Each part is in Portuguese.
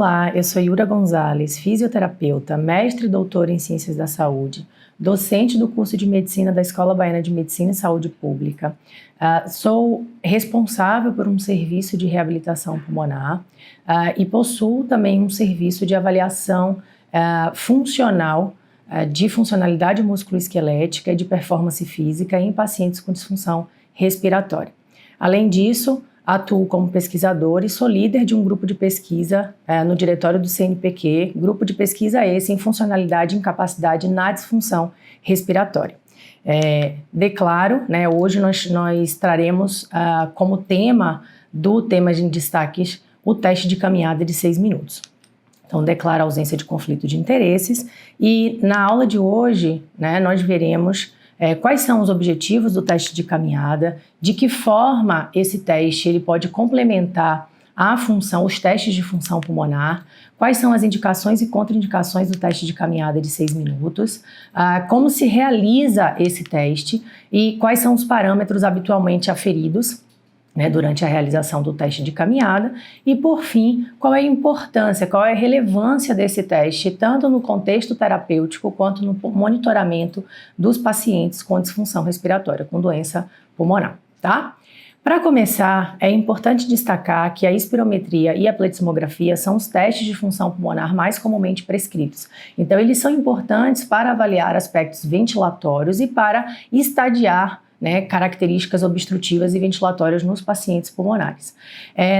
Olá, eu sou Yura Gonzalez, fisioterapeuta, mestre e doutora em Ciências da Saúde, docente do curso de Medicina da Escola Baiana de Medicina e Saúde Pública. Sou responsável por um serviço de reabilitação pulmonar e possuo também um serviço de avaliação funcional de funcionalidade musculoesquelética e de performance física em pacientes com disfunção respiratória. Além disso, atuo como pesquisador e sou líder de um grupo de pesquisa no diretório do CNPq, grupo de pesquisa esse em funcionalidade e incapacidade na disfunção respiratória. Declaro, hoje nós traremos como tema do tema de destaques o teste de caminhada de 6 minutos. Então, declaro a ausência de conflito de interesses e na aula de hoje nós veremos quais são os objetivos do teste de caminhada, de que forma esse teste ele pode complementar a função, os testes de função pulmonar, quais são as indicações e contraindicações do teste de caminhada de 6 minutos, como se realiza esse teste e quais são os parâmetros habitualmente aferidos durante a realização do teste de caminhada e, por fim, qual é a importância, qual é a relevância desse teste, tanto no contexto terapêutico quanto no monitoramento dos pacientes com disfunção respiratória, com doença pulmonar, tá? Para começar, é importante destacar que a espirometria e a pletismografia são os testes de função pulmonar mais comumente prescritos. Então, eles são importantes para avaliar aspectos ventilatórios e para estadiar características obstrutivas e ventilatórias nos pacientes pulmonares.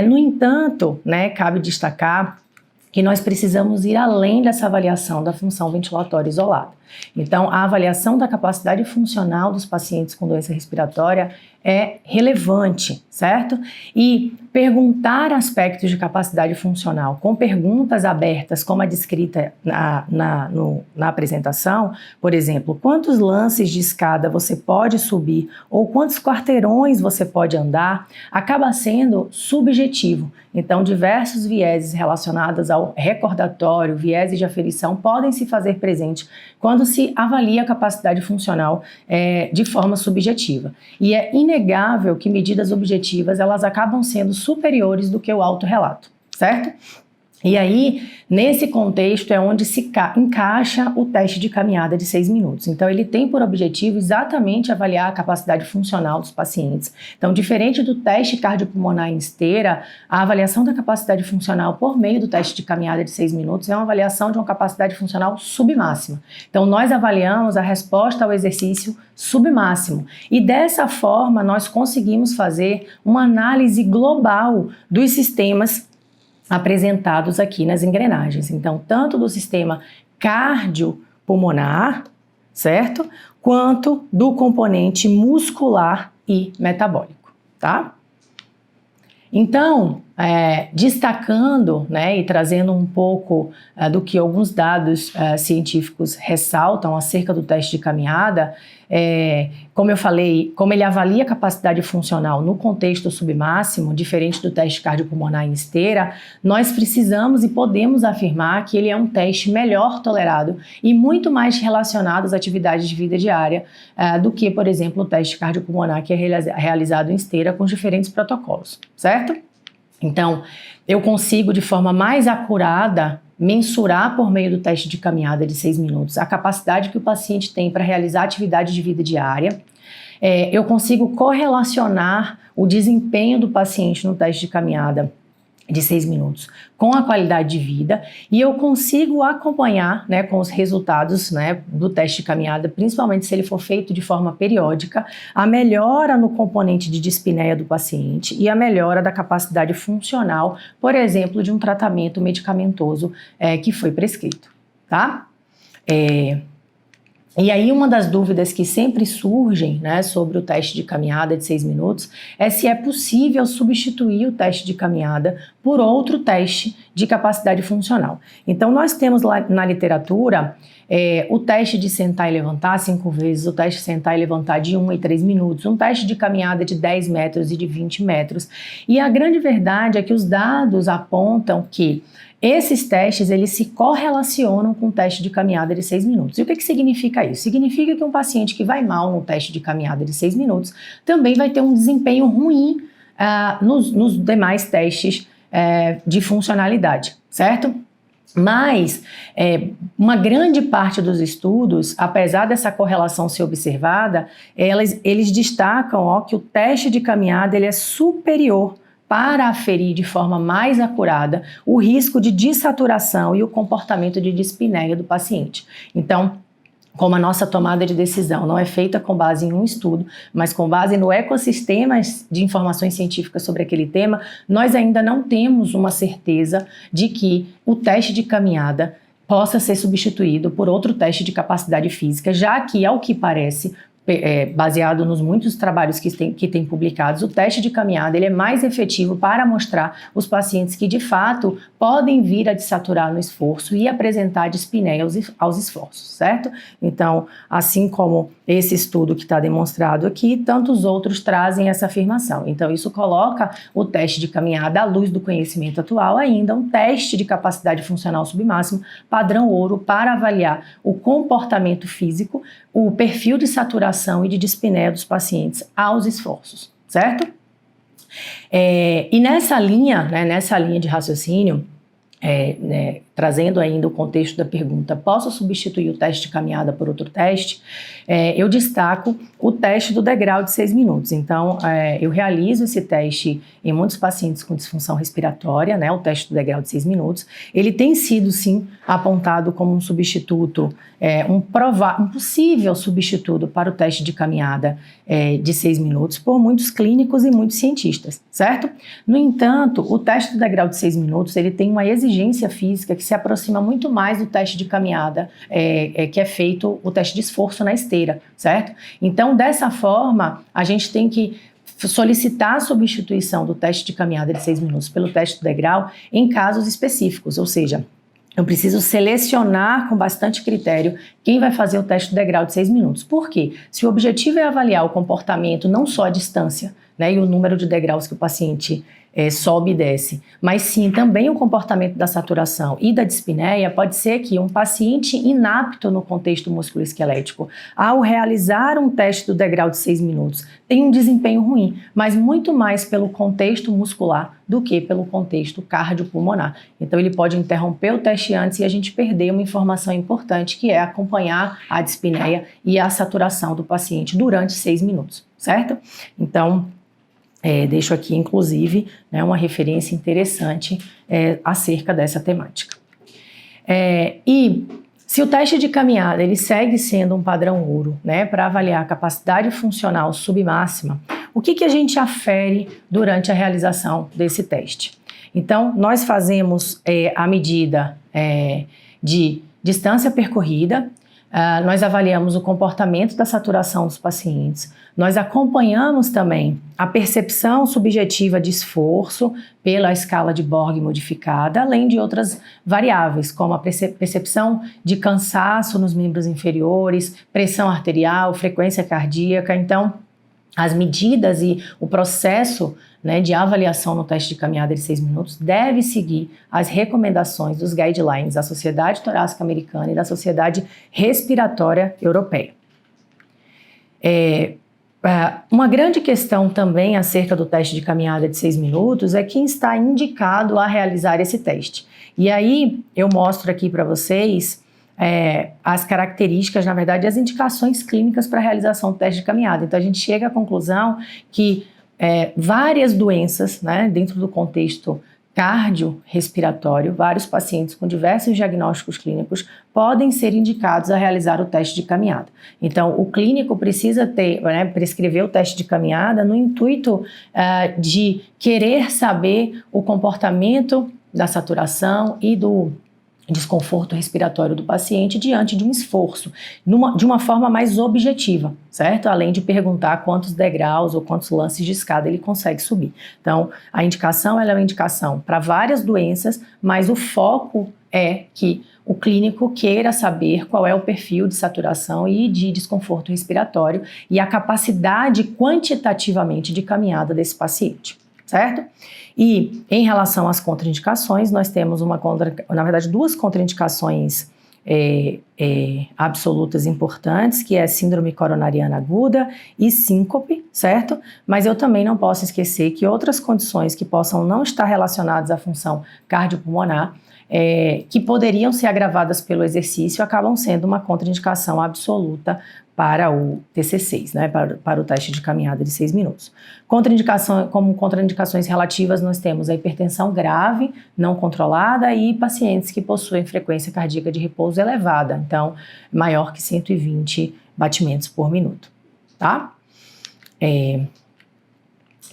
No entanto, cabe destacar que nós precisamos ir além dessa avaliação da função ventilatória isolada. Então, a avaliação da capacidade funcional dos pacientes com doença respiratória é relevante, certo? E perguntar aspectos de capacidade funcional com perguntas abertas, como a descrita na apresentação, por exemplo, quantos lances de escada você pode subir ou quantos quarteirões você pode andar, acaba sendo subjetivo. Então, diversos vieses relacionados ao recordatório, vieses de aferição, podem se fazer presente quando se avalia a capacidade funcional de forma subjetiva. E é inegável que medidas objetivas elas acabam sendo superiores do que o autorrelato, certo? E aí, nesse contexto é onde se encaixa o teste de caminhada de 6 minutos. Então, ele tem por objetivo exatamente avaliar a capacidade funcional dos pacientes. Então, diferente do teste cardiopulmonar em esteira, a avaliação da capacidade funcional por meio do teste de caminhada de 6 minutos é uma avaliação de uma capacidade funcional submáxima. Então, nós avaliamos a resposta ao exercício submáximo. E dessa forma, nós conseguimos fazer uma análise global dos sistemas apresentados aqui nas engrenagens. Então, tanto do sistema cardiopulmonar, certo? Quanto do componente muscular e metabólico, tá? Então, destacando e trazendo um pouco do que alguns dados científicos ressaltam acerca do teste de caminhada, como eu falei, como ele avalia a capacidade funcional no contexto submáximo, diferente do teste cardiopulmonar em esteira, nós precisamos e podemos afirmar que ele é um teste melhor tolerado e muito mais relacionado às atividades de vida diária do que, por exemplo, o teste cardiopulmonar que é realizado em esteira com os diferentes protocolos, certo? Então, eu consigo de forma mais acurada mensurar por meio do teste de caminhada de 6 minutos a capacidade que o paciente tem para realizar atividade de vida diária. Eu consigo correlacionar o desempenho do paciente no teste de caminhada de 6 minutos com a qualidade de vida e eu consigo acompanhar com os resultados do teste de caminhada, principalmente se ele for feito de forma periódica, a melhora no componente de dispneia do paciente e a melhora da capacidade funcional, por exemplo, de um tratamento medicamentoso que foi prescrito, tá? E aí uma das dúvidas que sempre surgem sobre o teste de caminhada de 6 minutos é se é possível substituir o teste de caminhada por outro teste de capacidade funcional. Então nós temos lá na literatura o teste de sentar e levantar 5 vezes, o teste de sentar e levantar de 1 e 3 minutos, um teste de caminhada de 10 metros e de 20 metros. E a grande verdade é que os dados apontam que esses testes, eles se correlacionam com o teste de caminhada de 6 minutos. E o que significa isso? Significa que um paciente que vai mal no teste de caminhada de 6 minutos também vai ter um desempenho ruim nos demais testes de funcionalidade, certo? Mas uma grande parte dos estudos, apesar dessa correlação ser observada, eles destacam que o teste de caminhada ele é superior para aferir de forma mais acurada o risco de dessaturação e o comportamento de dispneia do paciente. Então, como a nossa tomada de decisão não é feita com base em um estudo, mas com base no ecossistema de informações científicas sobre aquele tema, nós ainda não temos uma certeza de que o teste de caminhada possa ser substituído por outro teste de capacidade física, já que, ao que parece, baseado nos muitos trabalhos que tem publicados, o teste de caminhada ele é mais efetivo para mostrar os pacientes que de fato podem vir a dessaturar no esforço e apresentar dispneia aos esforços, certo? Então, assim como esse estudo que está demonstrado aqui, tantos outros trazem essa afirmação. Então, isso coloca o teste de caminhada à luz do conhecimento atual ainda um teste de capacidade funcional submáximo padrão ouro para avaliar o comportamento físico, o perfil de saturação e de dispneia dos pacientes aos esforços, certo? E nessa linha de raciocínio, trazendo ainda o contexto da pergunta, posso substituir o teste de caminhada por outro teste? Eu destaco o teste do degrau de 6 minutos. Então, eu realizo esse teste em muitos pacientes com disfunção respiratória, o teste do degrau de 6 minutos. Ele tem sido, sim, apontado como um substituto, um possível substituto para o teste de caminhada de 6 minutos por muitos clínicos e muitos cientistas, certo? No entanto, o teste do degrau de 6 minutos, ele tem uma exigência física que se aproxima muito mais do teste de caminhada, que é feito o teste de esforço na esteira, certo? Então, dessa forma, a gente tem que solicitar a substituição do teste de caminhada de 6 minutos pelo teste do degrau em casos específicos, ou seja, eu preciso selecionar com bastante critério quem vai fazer o teste do degrau de 6 minutos. Por quê? Se o objetivo é avaliar o comportamento, não só a distância, e o número de degraus que o paciente sobe e desce, mas sim também o comportamento da saturação e da dispneia, pode ser que um paciente inapto no contexto musculoesquelético, ao realizar um teste do degrau de 6 minutos, tenha um desempenho ruim, mas muito mais pelo contexto muscular do que pelo contexto cardiopulmonar. Então ele pode interromper o teste antes e a gente perder uma informação importante, que é acompanhar a dispneia e a saturação do paciente durante 6 minutos, certo? Então, deixo aqui, inclusive, uma referência interessante acerca dessa temática. E se o teste de caminhada ele segue sendo um padrão ouro, para avaliar a capacidade funcional submáxima, o que a gente afere durante a realização desse teste? Então, nós fazemos a medida de distância percorrida, nós avaliamos o comportamento da saturação dos pacientes, nós acompanhamos também a percepção subjetiva de esforço pela escala de Borg modificada, além de outras variáveis, como a percepção de cansaço nos membros inferiores, pressão arterial, frequência cardíaca. Então, as medidas e o processo de avaliação no teste de caminhada de 6 minutos deve seguir as recomendações dos guidelines da Sociedade Torácica Americana e da Sociedade Respiratória Europeia. Uma grande questão também acerca do teste de caminhada de 6 minutos é quem está indicado a realizar esse teste. E aí eu mostro aqui para vocês as características, na verdade, as indicações clínicas para a realização do teste de caminhada. Então a gente chega à conclusão que várias doenças, dentro do contexto cardiorrespiratório, vários pacientes com diversos diagnósticos clínicos podem ser indicados a realizar o teste de caminhada. Então, o clínico precisa prescrever o teste de caminhada no intuito de querer saber o comportamento da saturação e do desconforto respiratório do paciente diante de um esforço, de uma forma mais objetiva, certo? Além de perguntar quantos degraus ou quantos lances de escada ele consegue subir. Então, a indicação ela é uma indicação para várias doenças, mas o foco é que o clínico queira saber qual é o perfil de saturação e de desconforto respiratório e a capacidade quantitativamente de caminhada desse paciente, certo? E em relação às contraindicações, nós temos na verdade duas contraindicações absolutas importantes, que é síndrome coronariana aguda e síncope, certo? Mas eu também não posso esquecer que outras condições que possam não estar relacionadas à função cardiopulmonar, que poderiam ser agravadas pelo exercício, acabam sendo uma contraindicação absoluta para o TC6, né, para o teste de caminhada de 6 minutos. Como contraindicações relativas, nós temos a hipertensão grave, não controlada, e pacientes que possuem frequência cardíaca de repouso elevada, então maior que 120 batimentos por minuto, tá?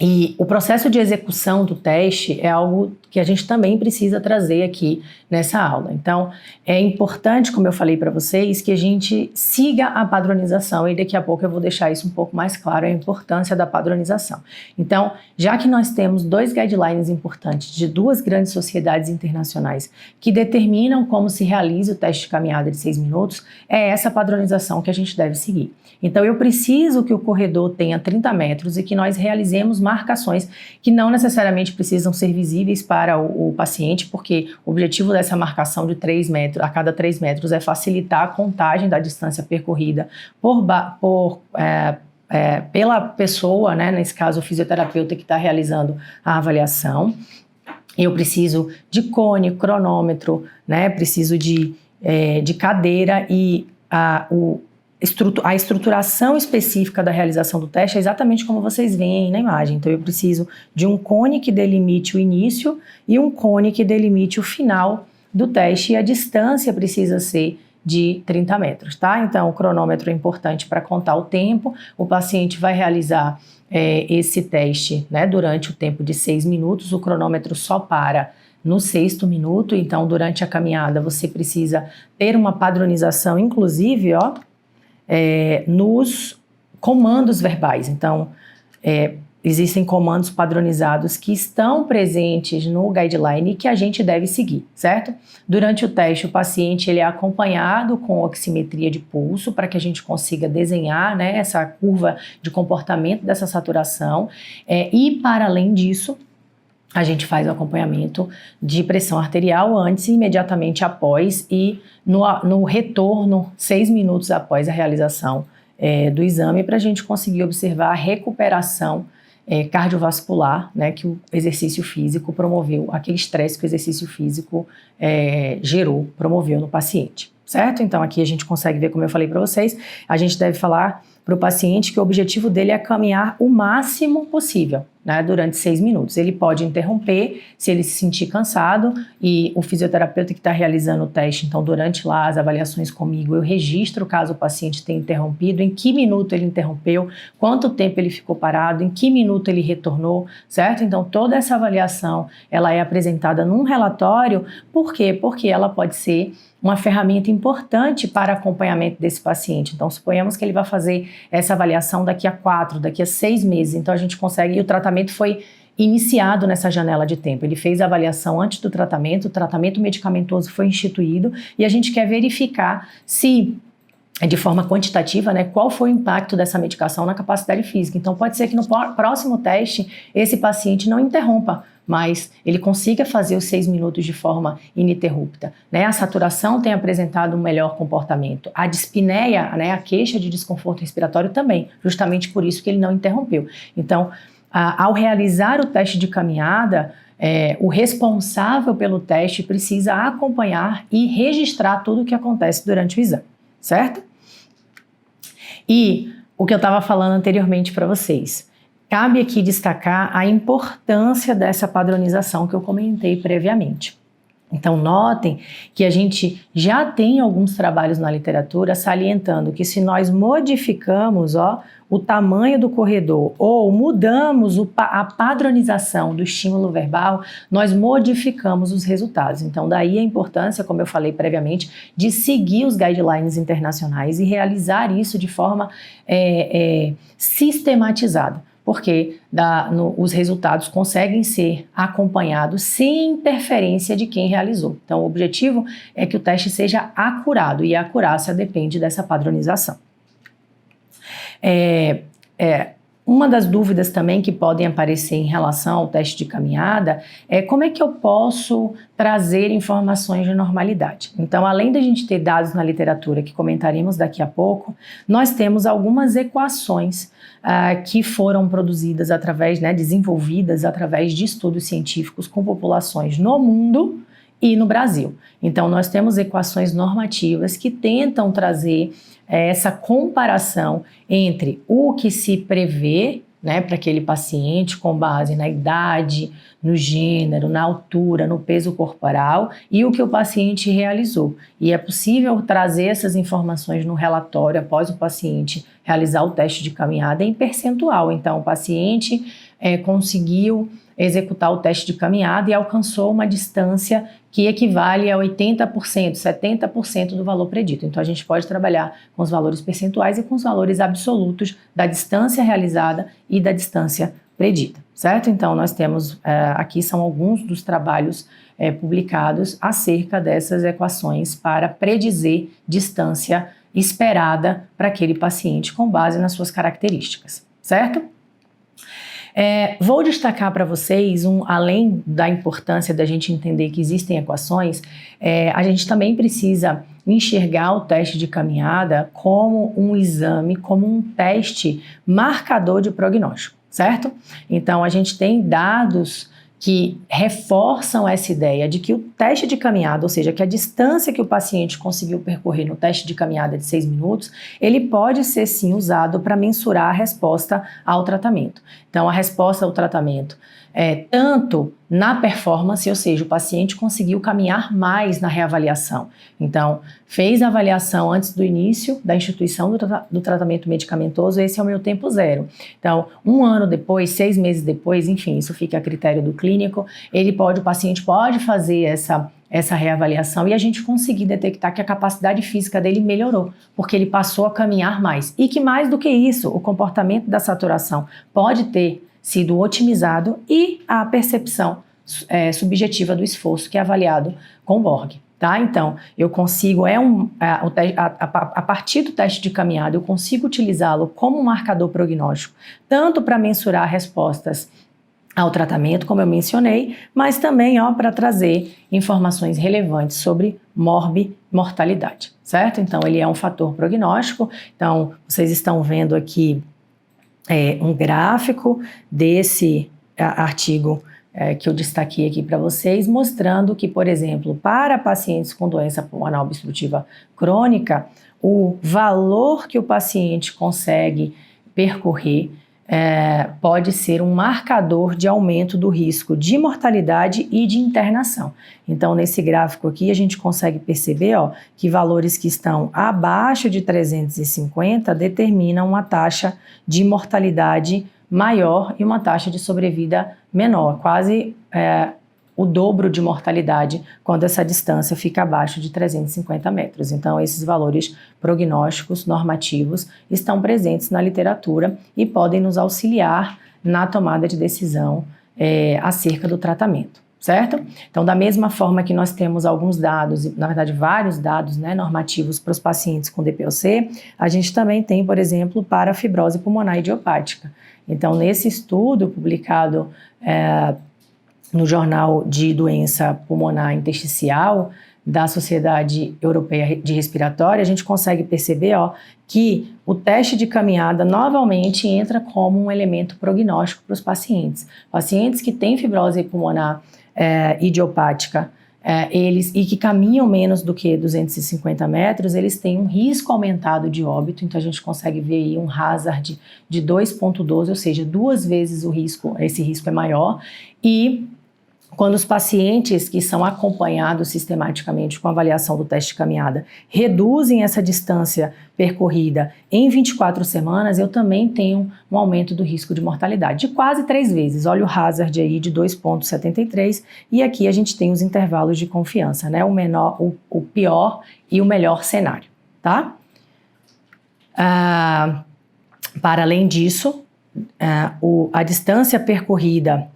E o processo de execução do teste é algo que a gente também precisa trazer aqui nessa aula. Então, é importante, como eu falei para vocês, que a gente siga a padronização, e daqui a pouco eu vou deixar isso um pouco mais claro, a importância da padronização. Então, já que nós temos 2 guidelines importantes de 2 grandes sociedades internacionais que determinam como se realiza o teste de caminhada de 6 minutos, é essa padronização que a gente deve seguir. Então, eu preciso que o corredor tenha 30 metros e que nós realizemos marcações que não necessariamente precisam ser visíveis para o paciente, porque o objetivo dessa marcação de 3 metros, a cada 3 metros, é facilitar a contagem da distância percorrida pela pessoa, né, nesse caso o fisioterapeuta que está realizando a avaliação. Eu preciso de cone, cronômetro, né, preciso de cadeira, e a estruturação específica da realização do teste é exatamente como vocês veem aí na imagem. Então, eu preciso de um cone que delimite o início e um cone que delimite o final do teste, e a distância precisa ser de 30 metros, tá? Então, o cronômetro é importante para contar o tempo. O paciente vai realizar esse teste, né, durante o tempo de 6 minutos. O cronômetro só para no 6º minuto, então, durante a caminhada, você precisa ter uma padronização, inclusive, nos comandos verbais. Então, existem comandos padronizados que estão presentes no guideline e que a gente deve seguir, certo? Durante o teste, o paciente ele é acompanhado com oximetria de pulso para que a gente consiga desenhar, né, essa curva de comportamento dessa saturação, e para além disso, a gente faz o acompanhamento de pressão arterial antes e imediatamente após, e no retorno 6 minutos após a realização do exame, para a gente conseguir observar a recuperação cardiovascular, né, que o exercício físico promoveu, aquele estresse que o exercício físico promoveu no paciente, certo? Então aqui a gente consegue ver, como eu falei para vocês, a gente deve falar para o paciente que o objetivo dele é caminhar o máximo possível, né, durante 6 minutos. Ele pode interromper se ele se sentir cansado, e o fisioterapeuta que está realizando o teste, então durante lá as avaliações comigo, eu registro caso o paciente tenha interrompido, em que minuto ele interrompeu, quanto tempo ele ficou parado, em que minuto ele retornou, certo? Então toda essa avaliação, ela é apresentada num relatório. Por quê? Porque ela pode ser uma ferramenta importante para acompanhamento desse paciente. Então, suponhamos que ele vai fazer essa avaliação daqui a 4, daqui a 6 meses. Então, a gente consegue, e o tratamento foi iniciado nessa janela de tempo. Ele fez a avaliação antes do tratamento, o tratamento medicamentoso foi instituído, e a gente quer verificar se, de forma quantitativa, né, qual foi o impacto dessa medicação na capacidade física. Então, pode ser que no próximo teste, esse paciente não interrompa, mas ele consiga fazer os 6 minutos de forma ininterrupta, né? A saturação tem apresentado um melhor comportamento. A dispneia, né, a queixa de desconforto respiratório também, justamente por isso que ele não interrompeu. Então, ao realizar o teste de caminhada, o responsável pelo teste precisa acompanhar e registrar tudo o que acontece durante o exame, certo? E o que eu estava falando anteriormente para vocês, cabe aqui destacar a importância dessa padronização que eu comentei previamente. Então, notem que a gente já tem alguns trabalhos na literatura salientando que se nós modificamos o tamanho do corredor ou mudamos a padronização do estímulo verbal, nós modificamos os resultados. Então, daí a importância, como eu falei previamente, de seguir os guidelines internacionais e realizar isso de forma sistematizada, porque os resultados conseguem ser acompanhados sem interferência de quem realizou. Então, o objetivo é que o teste seja acurado, e a acurácia depende dessa padronização. Uma das dúvidas também que podem aparecer em relação ao teste de caminhada é como é que eu posso trazer informações de normalidade. Então, além da gente ter dados na literatura que comentaremos daqui a pouco, nós temos algumas equações que foram produzidas através, desenvolvidas através de estudos científicos com populações no mundo e no Brasil. Então, nós temos equações normativas que tentam trazer essa comparação entre o que se prevê, para aquele paciente com base na idade, no gênero, na altura, no peso corporal e o que o paciente realizou. E é possível trazer essas informações no relatório após o paciente realizar o teste de caminhada em percentual. Então, o paciente conseguiu executar o teste de caminhada e alcançou uma distância que equivale a 80%, 70% do valor predito. Então, a gente pode trabalhar com os valores percentuais e com os valores absolutos da distância realizada e da distância predita, certo? Então, nós temos, aqui são alguns dos trabalhos publicados acerca dessas equações para predizer distância esperada para aquele paciente com base nas suas características, certo? Vou destacar para vocês, além da importância da gente entender que existem equações, a gente também precisa enxergar o teste de caminhada como um exame, como um teste marcador de prognóstico, certo? Então, a gente tem dados que reforçam essa ideia de que o teste de caminhada, ou seja, que a distância que o paciente conseguiu percorrer no teste de caminhada de 6 minutos, ele pode ser sim usado para mensurar a resposta ao tratamento. Então, a resposta ao tratamento tanto na performance, ou seja, o paciente conseguiu caminhar mais na reavaliação. Então, fez a avaliação antes do início da instituição do tratamento medicamentoso, esse é o meu tempo zero. Então, 1 ano depois, 6 meses depois, enfim, isso fica a critério do clínico, o paciente pode fazer essa reavaliação e a gente conseguir detectar que a capacidade física dele melhorou, porque ele passou a caminhar mais. E que mais do que isso, o comportamento da saturação pode ter sido otimizado e a percepção subjetiva do esforço que é avaliado com Borg. Tá? Então, eu consigo, a partir do teste de caminhada, eu consigo utilizá-lo como um marcador prognóstico, tanto para mensurar respostas ao tratamento, como eu mencionei, mas também para trazer informações relevantes sobre mortalidade, certo? Então, ele é um fator prognóstico. Então, vocês estão vendo aqui um gráfico desse artigo que eu destaquei aqui para vocês, mostrando que, por exemplo, para pacientes com doença pulmonar obstrutiva crônica, o valor que o paciente consegue percorrer pode ser um marcador de aumento do risco de mortalidade e de internação. Então, nesse gráfico aqui, a gente consegue perceber que valores que estão abaixo de 350 determinam uma taxa de mortalidade maior e uma taxa de sobrevida menor, quase o dobro de mortalidade quando essa distância fica abaixo de 350 metros. Então, esses valores prognósticos normativos estão presentes na literatura e podem nos auxiliar na tomada de decisão acerca do tratamento, certo? Então, da mesma forma que nós temos alguns dados, na verdade vários dados normativos para os pacientes com DPOC, a gente também tem, por exemplo, para a fibrose pulmonar idiopática. Então, nesse estudo publicado no Jornal de Doença Pulmonar Intersticial da Sociedade Europeia de Respiratória, a gente consegue perceber que o teste de caminhada novamente entra como um elemento prognóstico para os pacientes. Pacientes que têm fibrose pulmonar idiopática e que caminham menos do que 250 metros, eles têm um risco aumentado de óbito, então a gente consegue ver aí um hazard de 2,12, ou seja, 2 vezes esse risco é maior. E quando os pacientes que são acompanhados sistematicamente com a avaliação do teste de caminhada reduzem essa distância percorrida em 24 semanas, eu também tenho um aumento do risco de mortalidade de quase 3 vezes. Olha o hazard aí de 2,73 e aqui a gente tem os intervalos de confiança, o pior e o melhor cenário, tá? Para além disso, a distância percorrida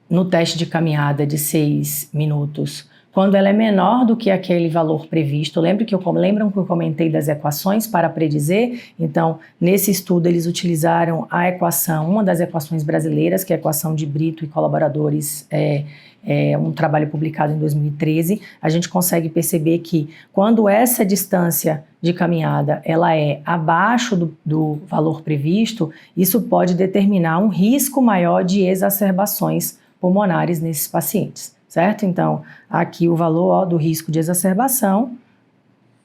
no teste de caminhada de 6 minutos Quando ela é menor do que aquele valor previsto, lembram que eu comentei das equações para predizer? Então, nesse estudo eles utilizaram a equação, uma das equações brasileiras, que é a equação de Brito e colaboradores, um trabalho publicado em 2013. A gente consegue perceber que quando essa distância de caminhada ela é abaixo do valor previsto, isso pode determinar um risco maior de exacerbações pulmonares nesses pacientes. Certo? Então, aqui o valor do risco de exacerbação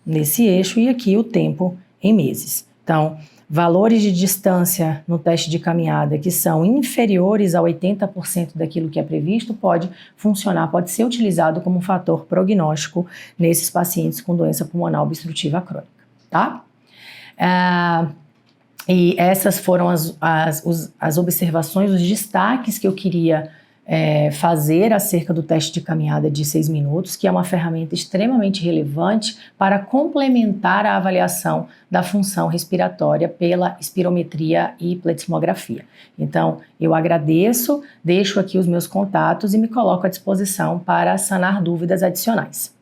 nesse eixo e aqui o tempo em meses. Então, valores de distância no teste de caminhada que são inferiores a 80% daquilo que é previsto pode funcionar, pode ser utilizado como fator prognóstico nesses pacientes com doença pulmonar obstrutiva crônica, tá? E essas foram as observações, os destaques que eu queria fazer acerca do teste de caminhada de 6 minutos, que é uma ferramenta extremamente relevante para complementar a avaliação da função respiratória pela espirometria e pletismografia. Então, eu agradeço, deixo aqui os meus contatos e me coloco à disposição para sanar dúvidas adicionais.